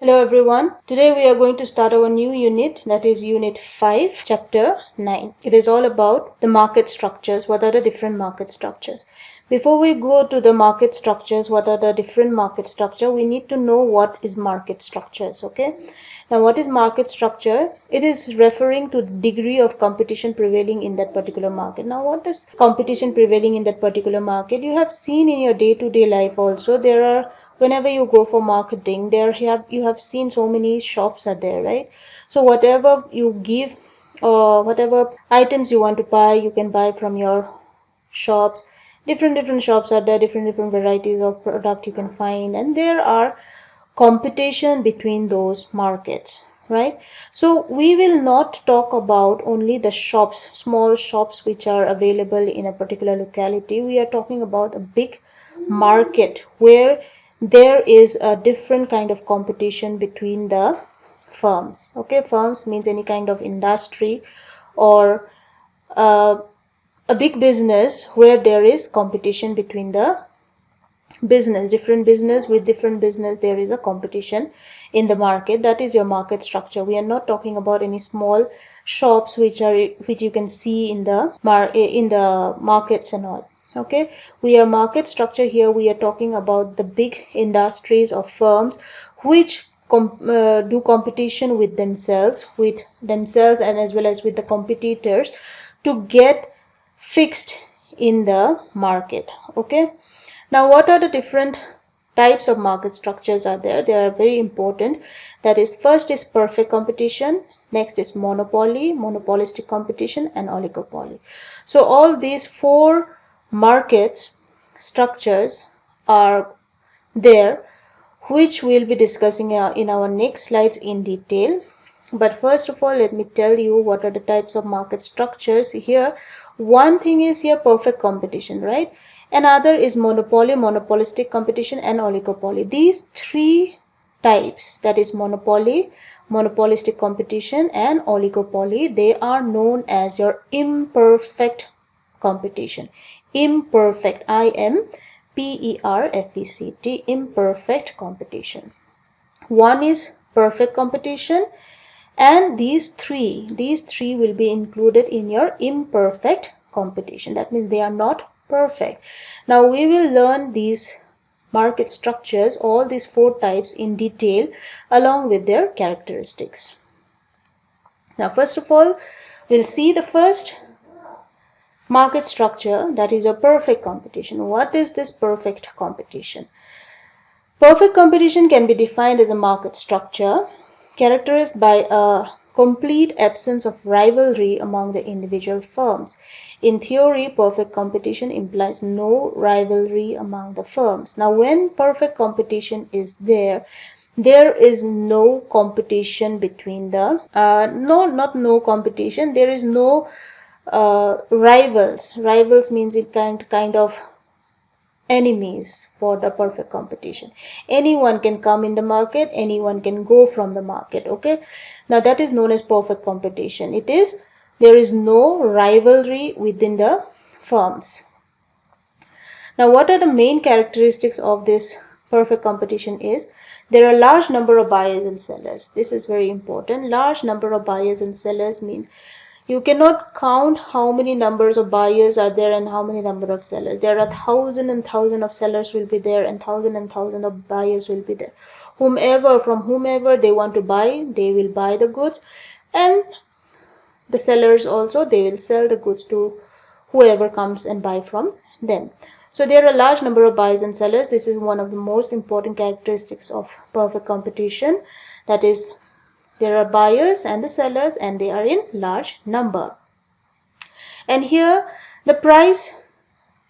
Hello everyone. Today we are going to start our new unit, that is Unit 5, Chapter 9. It is all about the market structures. What are the different market structures? Before we go to the market structures, what are the different market structure, we need to know what is market structures, okay? Now what is market structure? It is referring to the degree of competition prevailing in that particular market. Now what is competition prevailing in that particular market? You have seen in your day-to-day life also, there are, whenever you go for marketing, you have seen so many shops are there, right? So whatever you give or whatever items you want to buy, you can buy from your shops. Different shops are there, different varieties of product you can find, and there are competition between those markets, right? So we will not talk about only the shops, small shops which are available in a particular locality. We are talking about a big market where there is a different kind of competition between the firms. Okay, firms means any kind of industry or uh, a big business where there is competition between the different business with different business, there is a competition in the market. That is your market structure. We are not talking about any small shops which you can see in the markets and all. Okay, we are market structure here. We are talking about the big industries or firms which do competition with themselves and as well as with the competitors to get fixed in the market. Okay, now, what are the different types of market structures are there? They are very important. That is, first is perfect competition, next is monopoly, monopolistic competition, and oligopoly. So, all these four markets structures are there, which we'll be discussing in our next slides in detail. But first of all, let me tell you what are the types of market structures here. One thing is here perfect competition, right? Another is monopoly, monopolistic competition, and oligopoly. These three types, that is monopoly, monopolistic competition, and oligopoly, they are known as your imperfect competition. Imperfect, IMPERFECT, imperfect competition. One is perfect competition, and these three will be included in your imperfect competition. That means they are not perfect. Now we will learn these market structures, all these four types in detail along with their characteristics. Now first of all, we'll see the first market structure, that is a perfect competition. What is this perfect competition? Perfect competition can be defined as a market structure characterized by a complete absence of rivalry among the individual firms. In theory, perfect competition implies no rivalry among the firms. Now, when perfect competition is there, there is no competition between the, not no competition, there is no rivals. Rivals means it kind of enemies for the perfect competition. Anyone can come in the market, anyone can go from the market. Okay, now that is known as perfect competition. It is, there is no rivalry within the firms. Now what are the main characteristics of this perfect competition is, there are large number of buyers and sellers. This is very important. Large number of buyers and sellers means you cannot count how many numbers of buyers are there and how many number of sellers. There are thousand and thousand of sellers will be there and thousand of buyers will be there. From whomever they want to buy, they will buy the goods, and the sellers also, they will sell the goods to whoever comes and buy from them. So there are a large number of buyers and sellers. This is one of the most important characteristics of perfect competition. That is, there are buyers and the sellers and they are in large number. And here the price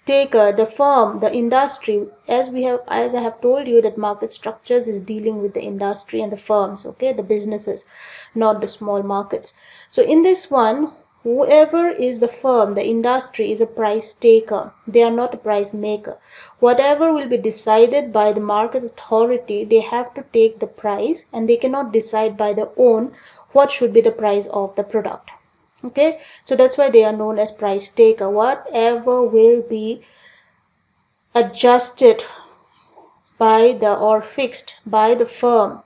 taker, the firm, the industry, as I have told you that market structures is dealing with the industry and the firms, okay, the businesses, not the small markets. So in this one, whoever is the firm, the industry is a price taker. They are not a price maker. Whatever will be decided by the market authority, they have to take the price, and they cannot decide by their own what should be the price of the product. Okay, so that's why they are known as price taker. Whatever will be adjusted by the or fixed by the firm,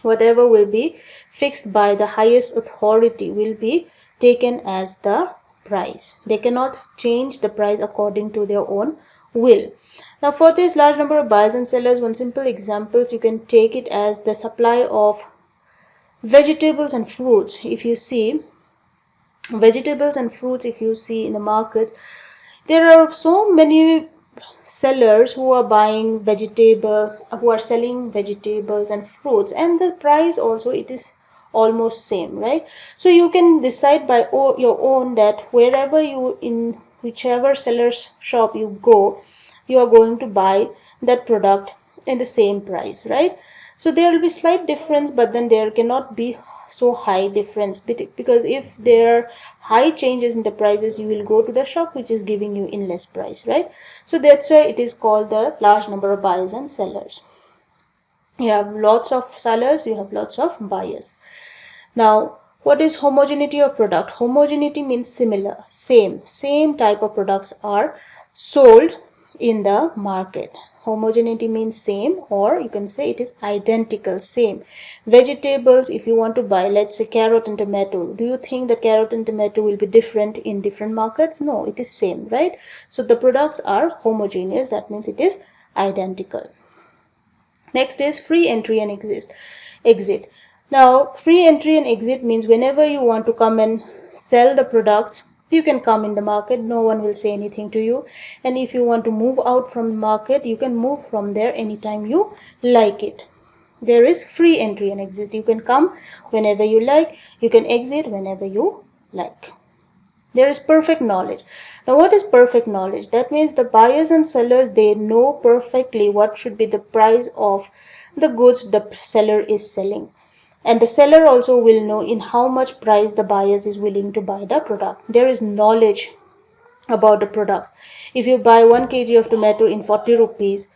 Whatever will be fixed by the highest authority will be taken as the price. They cannot change the price according to their own will. Now for this large number of buyers and sellers, one simple example, you can take it as the supply of vegetables and fruits. If you see vegetables and fruits, if you see in the market, there are so many sellers who are buying vegetables, who are selling vegetables and fruits, and the price also it is almost same, right? So you can decide by your own that wherever you, in whichever seller's shop you go, you are going to buy that product in the same price, right? So there will be slight difference, but then there cannot be so high difference, because if there are high changes in the prices, you will go to the shop which is giving you in less price, right? So that's why it is called the large number of buyers and sellers. You have lots of sellers, you have lots of buyers. Now, what is homogeneity of product? Homogeneity means similar, same type of products are sold in the market. Homogeneity means same, or you can say it is identical, same. Vegetables, if you want to buy, let's say carrot and tomato, do you think that carrot and tomato will be different in different markets? No, it is same, right? So the products are homogeneous, that means it is identical. Next is free entry and exit. Now, free entry and exit means whenever you want to come and sell the products, you can come in the market, no one will say anything to you. And if you want to move out from the market, you can move from there anytime you like it. There is free entry and exit. You can come whenever you like, you can exit whenever you like. There is perfect knowledge. Now, what is perfect knowledge? That means the buyers and sellers, they know perfectly what should be the price of the goods the seller is selling. And the seller also will know in how much price the buyers is willing to buy the product. There is knowledge about the products. If you buy 1 kg of tomato in 40 rupees,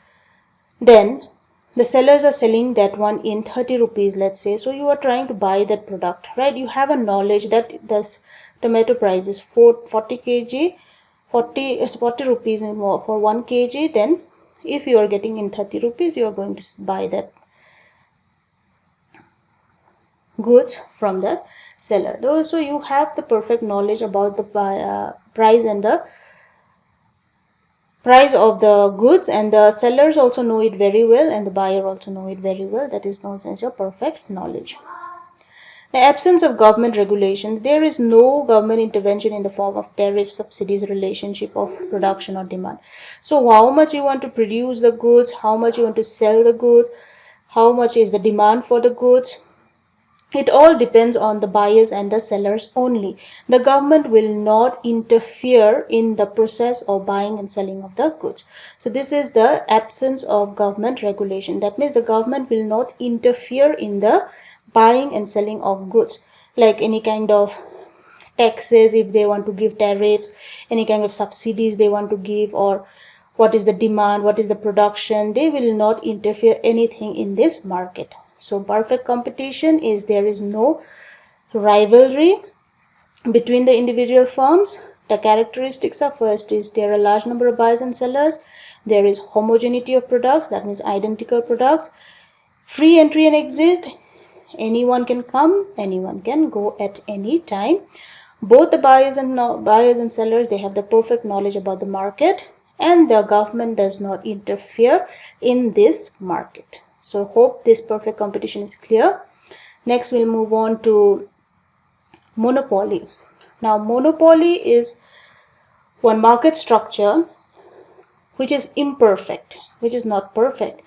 then the sellers are selling that one in 30 rupees, let's say. So you are trying to buy that product, right? You have a knowledge that this tomato price is 40 kg, 40 rupees and more for 1 kg. Then if you are getting in 30 rupees, you are going to buy that goods from the seller. So you have the perfect knowledge about the price and the price of the goods, and the sellers also know it very well and the buyer also know it very well. That is known as your perfect knowledge. The absence of government regulation. There is no government intervention in the form of tariff, subsidies, relationship of production or demand. So how much you want to produce the goods, how much you want to sell the goods, how much is the demand for the goods, it all depends on the buyers and the sellers only. The government will not interfere in the process of buying and selling of the goods. So this is the absence of government regulation. That means the government will not interfere in the buying and selling of goods, like any kind of taxes if they want to give tariffs, any kind of subsidies they want to give, or what is the demand, what is the production. They will not interfere anything in this market. So perfect competition is there is no rivalry between the individual firms. The characteristics are, first is there are a large number of buyers and sellers. There is homogeneity of products, that means identical products. Free entry and exit, anyone can come, anyone can go at any time. Both the buyers and sellers, they have the perfect knowledge about the market, and the government does not interfere in this market. So hope this perfect competition is clear. Next we'll move on to monopoly. Now monopoly is one market structure which is imperfect, which is not perfect.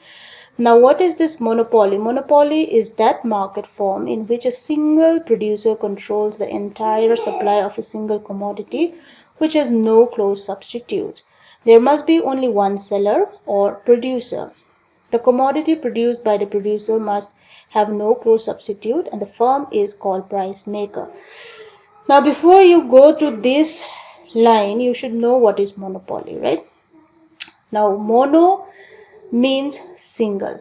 Now what is this monopoly? Monopoly is that market form in which a single producer controls the entire supply of a single commodity which has no close substitutes. There must be only one seller or producer. The commodity produced by the producer must have no close substitute, and the firm is called price maker. Now before you go to this line, you should know what is monopoly, right? Now mono means single.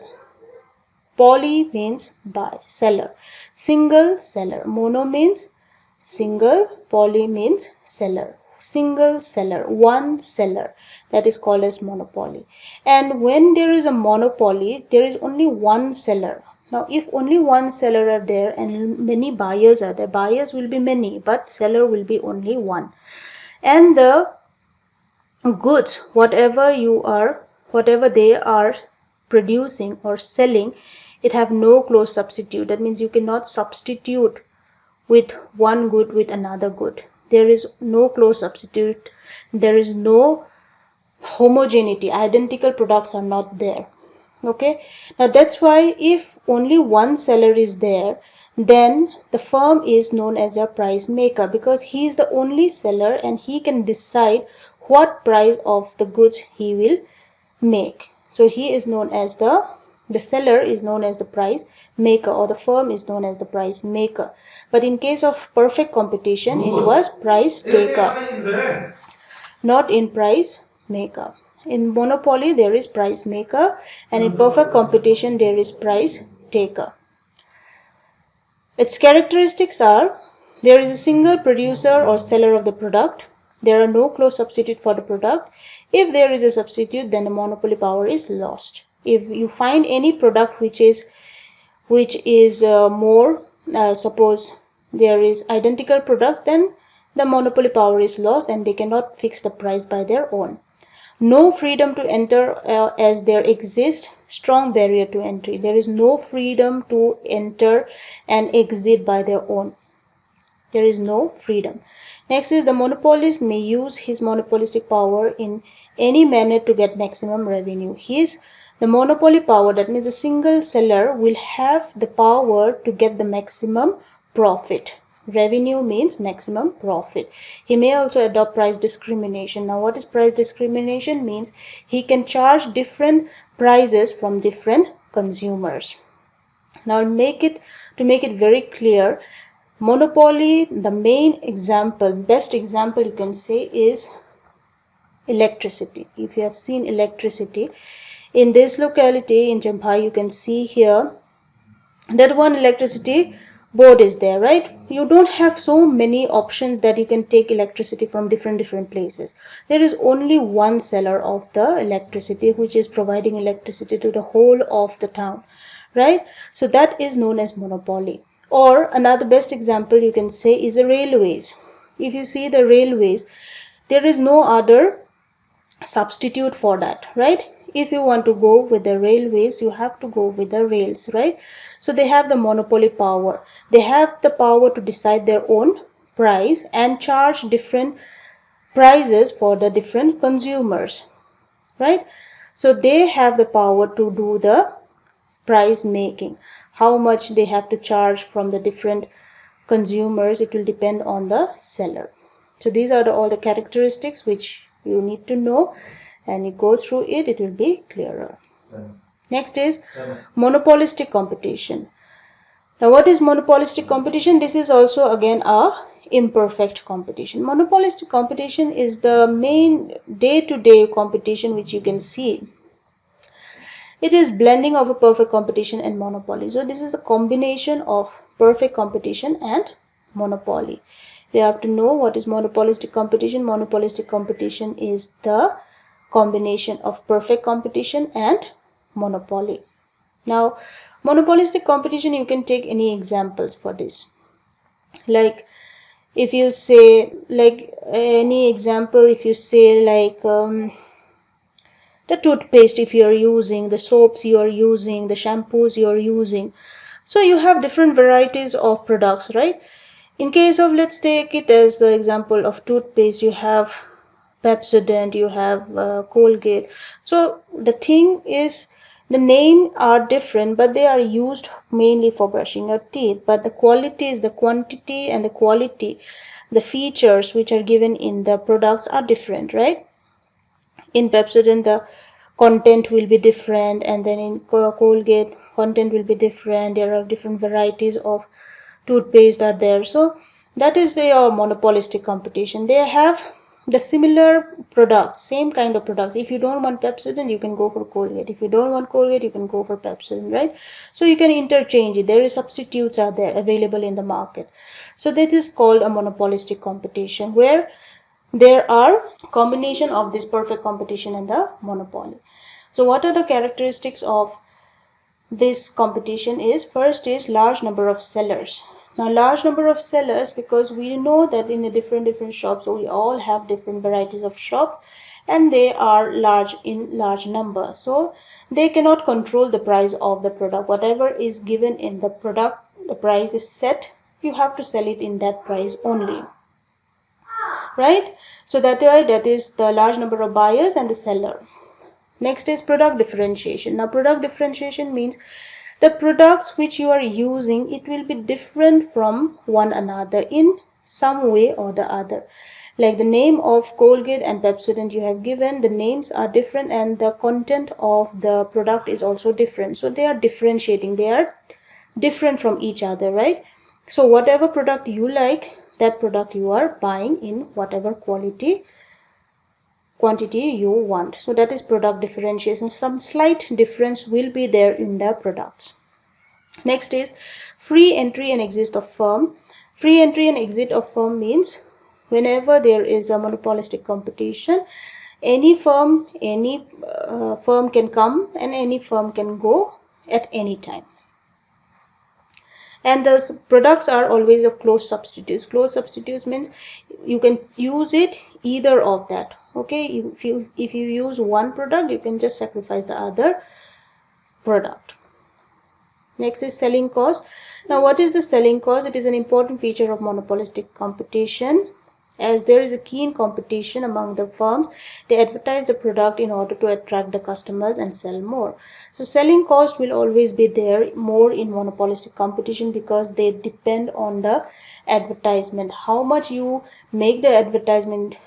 Poly means buy, seller. Single, seller. Mono means single, poly means seller. Single seller, one seller. That is called as monopoly. And when there is a monopoly, there is only one seller. Now, if only one seller are there and many buyers are there, buyers will be many, but seller will be only one. And the goods, whatever they are producing or selling, it have no close substitute. That means you cannot substitute with one good with another good. There is no close substitute. There is no homogeneity. Identical products are not there. Okay, now that's why if only one seller is there, then the firm is known as a price maker, because he is the only seller and he can decide what price of the goods he will make. So he is known as the seller is known as the price maker, or the firm is known as the price maker. But in case of perfect competition, it was price taker, not in price maker. In monopoly, there is price maker, and in perfect competition, there is price taker. Its characteristics are: there is a single producer or seller of the product. There are no close substitute for the product. If there is a substitute, then the monopoly power is lost. If you find any product which is more, suppose there is identical products, then the monopoly power is lost and they cannot fix the price by their own. No freedom to enter, as there exists strong barrier to entry. There is no freedom to enter and exit by their own. There is no freedom. Next is: the monopolist may use his monopolistic power in any manner to get maximum revenue. The monopoly power, that means a single seller will have the power to get the maximum profit. Revenue means maximum profit. He may also adopt price discrimination. Now, what is price discrimination? Means he can charge different prices from different consumers. Now, to make it very clear, monopoly, the main example, best example you can say is electricity. If you have seen electricity, in this locality in Champhai, you can see here that one electricity board is there, right? You don't have so many options that you can take electricity from different places. There is only one seller of the electricity which is providing electricity to the whole of the town, right? So that is known as monopoly. Or another best example you can say is the railways. If you see the railways, there is no other substitute for that, right? If you want to go with the railways, you have to go with the rails, right? So they have the monopoly power. They have the power to decide their own price and charge different prices for the different consumers, right? So they have the power to do the price making. How much they have to charge from the different consumers, it will depend on the seller. So these are all the characteristics which you need to know, and you go through it, it will be clearer. Next is monopolistic competition. Now, what is monopolistic competition? This is also again a imperfect competition. Monopolistic competition is the main day-to-day competition which you can see. It is blending of a perfect competition and monopoly. So this is a combination of perfect competition and monopoly. You have to know what is monopolistic competition. Monopolistic competition is the combination of perfect competition and monopoly. Now, monopolistic competition, you can take any examples for this. Like if you say, like any example, if you say like the toothpaste if you are using, the soaps you are using, the shampoos you are using. So you have different varieties of products, right? In case of, let's take it as the example of toothpaste, you have Pepsodent, you have Colgate. So the thing is, the name are different, but they are used mainly for brushing your teeth. But the quality is the quantity, and the quality, the features which are given in the products are different, right? In Pepsodent, the content will be different, and then in Colgate, content will be different. There are different varieties of toothpaste are there. So that is a monopolistic competition. They have the similar products, same kind of products. If you don't want Pepsodent, you can go for Colgate. If you don't want Colgate, you can go for Pepsodent, right? So you can interchange it. There is substitutes are there available in the market. So that is called a monopolistic competition, where there are combination of this perfect competition and the monopoly. So what are the characteristics of this competition is, first is large number of sellers. Now large number of sellers, because we know that in the different shops we all have different varieties of shop, and they are large in large number, so they cannot control the price of the product. Whatever is given in the product, the price is set, you have to sell it in that price only, right? So that way, that is the large number of buyers and the seller. Next is product differentiation. Now product differentiation means the products which you are using, it will be different from one another in some way or the other. Like the name of Colgate and Pepsodent you have given, the names are different and the content of the product is also different. So they are differentiating, they are different from each other, right? So whatever product you like, that product you are buying in whatever quantity you want. So that is product differentiation. Some slight difference will be there in the products. Next is free entry and exit of firm. Free entry and exit of firm means whenever there is a monopolistic competition, any firm can come and any firm can go at any time. And the products are always of close substitutes. Close substitutes means you can use it either of that. Okay, if you use one product, you can just sacrifice the other product. Next is selling cost. Now what is the selling cost? It is an important feature of monopolistic competition. As there is a keen competition among the firms, they advertise the product in order to attract the customers and sell more. So selling cost will always be there more in monopolistic competition because they depend on the advertisement. How much you make the advertisement,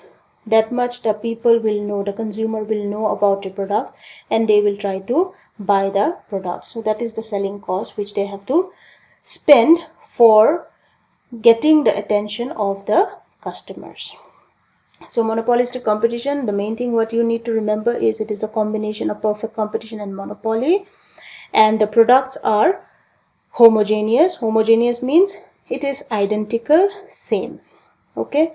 that much the people will know, the consumer will know about your products and they will try to buy the products. So that is the selling cost which they have to spend for getting the attention of the customers. So monopolistic competition, the main thing what you need to remember is it is a combination of perfect competition and monopoly, and the products are homogeneous. Homogeneous means it is identical, same. Okay,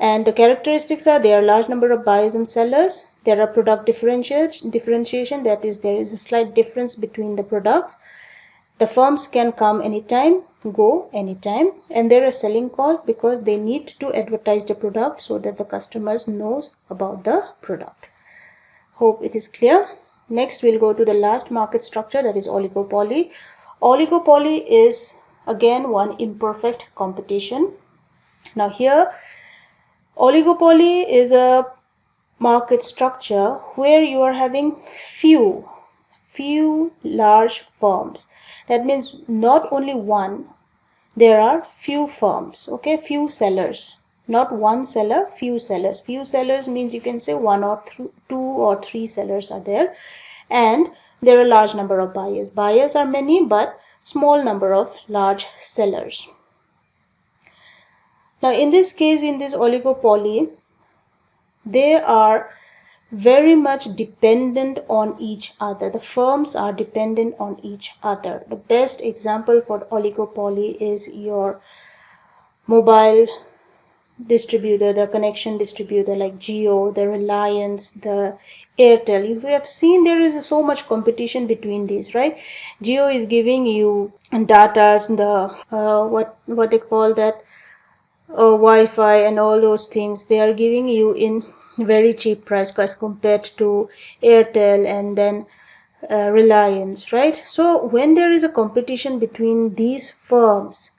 and the characteristics are there are large number of buyers and sellers, there are product differentiation, that is there is a slight difference between the products, the firms can come anytime, go anytime, and there are selling costs because they need to advertise the product so that the customers knows about the product. Hope it is clear. Next we'll go to the last market structure, that is oligopoly. Oligopoly is again one imperfect competition. Now here oligopoly is a market structure where you are having few large firms. That means not only one, there are few firms, okay, few sellers, not one seller, few sellers. Few sellers means you can say one or two or three sellers are there, and there are large number of buyers. Buyers are many but small number of large sellers. Now in this case, in this oligopoly, they are very much dependent on each other. The firms are dependent on each other. The best example for oligopoly is your mobile distributor, the connection distributor like Jio, the Reliance, the Airtel. You have seen there is so much competition between these, right? Jio is giving you data, the what they call that, Wi-Fi and all those things. They are giving you in very cheap price as compared to Airtel and then Reliance, right? So when there is a competition between these firms,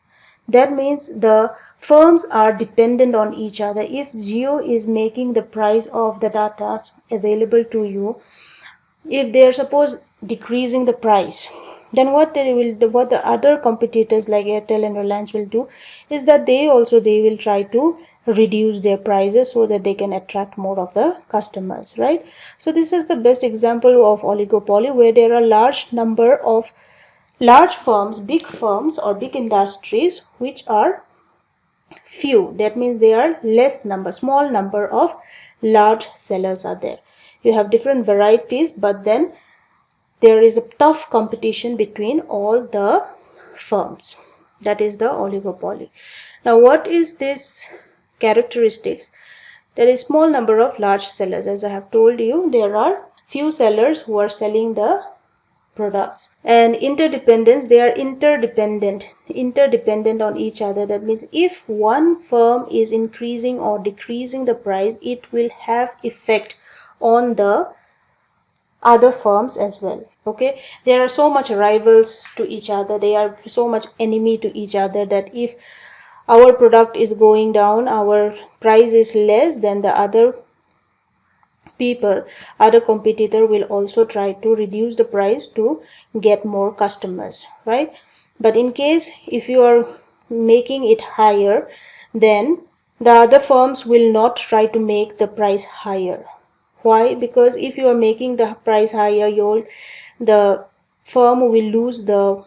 that means the firms are dependent on each other. If Jio is making the price of the data available to you, if they are suppose decreasing the price, then what the other competitors like Airtel and Reliance will do is that they will try to reduce their prices so that they can attract more of the customers, right? So this is the best example of oligopoly, where there are large number of large firms, big firms or big industries which are few. That means there are small number of large sellers are there. You have different varieties, but then there is a tough competition between all the firms. That is the oligopoly. Now what is this characteristics? There is small number of large sellers. As I have told you, there are few sellers who are selling the products. And interdependence, they are interdependent on each other. That means if one firm is increasing or decreasing the price, it will have effect on the other firms as well. Okay, there are so much rivals to each other, they are so much enemy to each other, that if our product is going down, our price is less, then the other competitor will also try to reduce the price to get more customers, right? But in case if you are making it higher, then the other firms will not try to make the price higher. Why? Because if you are making the price higher, the firm will lose the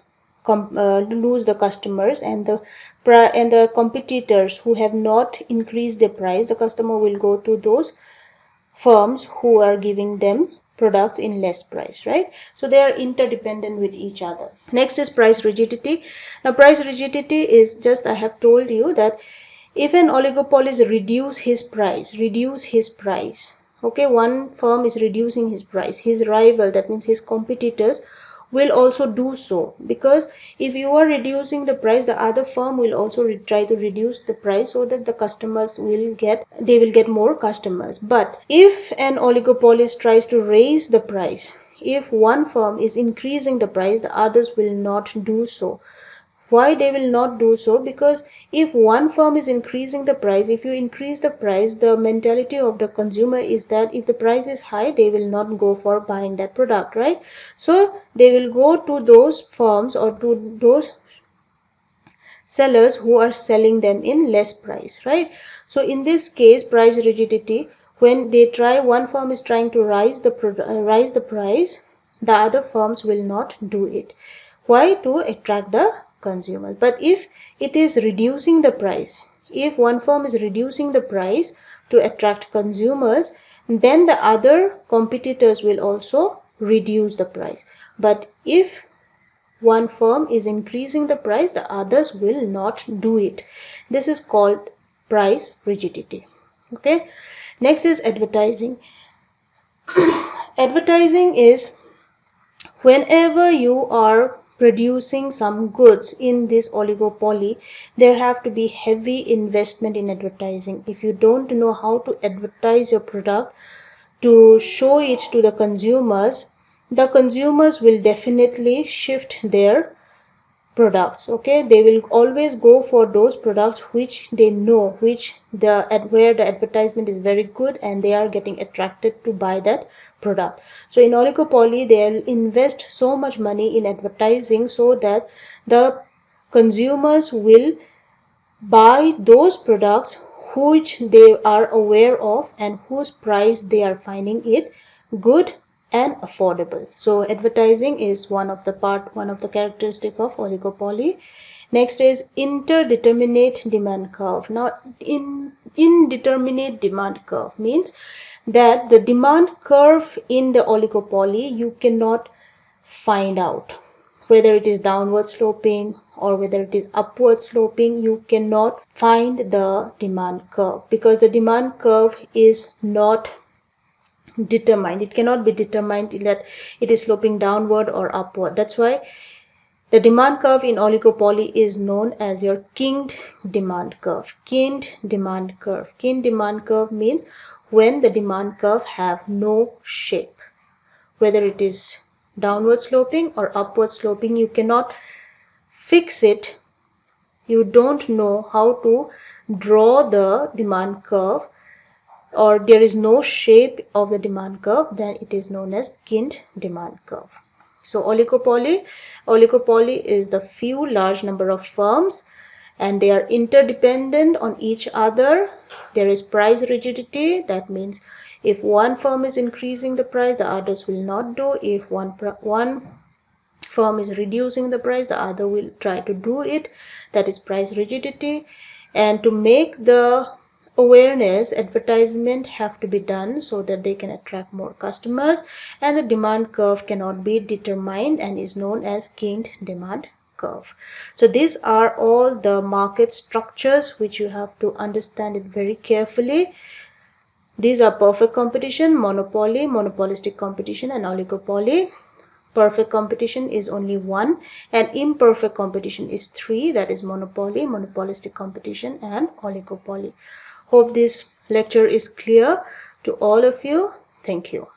customers, and the competitors who have not increased the price, the customer will go to those firms who are giving them products in less price, right? So they are interdependent with each other. Next is price rigidity. Now price rigidity is just, I have told you that if an oligopolist reduce his price, okay, one firm is reducing his price, his rival, that means his competitors, will also do so, because if you are reducing the price, the other firm will also try to reduce the price, so that the customers will get more customers. But if an oligopolist tries to raise the price, if one firm is increasing the price, the others will not do so. Why they will not do so? Because if one firm is increasing the price, if you increase the price, the mentality of the consumer is that if the price is high, they will not go for buying that product, right? So they will go to those firms or to those sellers who are selling them in less price, right? So in this case, price rigidity, when one firm is trying to rise the price, the other firms will not do it. Why? To attract the consumers. But if it is reducing the price, if one firm is reducing the price to attract consumers, then the other competitors will also reduce the price. But if one firm is increasing the price, the others will not do it. This is called price rigidity. Okay. Next is advertising. Advertising is whenever you are producing some goods in this oligopoly, there have to be heavy investment in advertising. If you don't know how to advertise your product to show it to the consumers will definitely shift their products. Okay, they will always go for those products which they know, where the advertisement is very good and they are getting attracted to buy that product. So in oligopoly, they'll invest so much money in advertising so that the consumers will buy those products which they are aware of and whose price they are finding it good and affordable. So advertising is one of the characteristic of oligopoly. Next is indeterminate demand curve. Now indeterminate demand curve means that the demand curve in the oligopoly, you cannot find out whether it is downward sloping or whether it is upward sloping. You cannot find the demand curve because the demand curve is not determined. It cannot be determined that it is sloping downward or upward. That's why the demand curve in oligopoly is known as your kinged demand curve. Kinged demand curve. Kinged demand curve means when the demand curve have no shape, whether it is downward sloping or upward sloping, you cannot fix it. You don't know how to draw the demand curve, or there is no shape of the demand curve, then it is known as skinned demand curve. So oligopoly is the few large number of firms and they are interdependent on each other. There is price rigidity. That means if one firm is increasing the price, the others will not do. If one firm is reducing the price, the other will try to do it. That is price rigidity. And to make the awareness, advertisement have to be done so that they can attract more customers, and the demand curve cannot be determined and is known as kinged demand curve. So these are all the market structures which you have to understand it very carefully. These are perfect competition, monopoly, monopolistic competition, and oligopoly. Perfect competition is only 1, and imperfect competition is 3, that is monopoly, monopolistic competition, and oligopoly. Hope this lecture is clear to all of you. Thank you.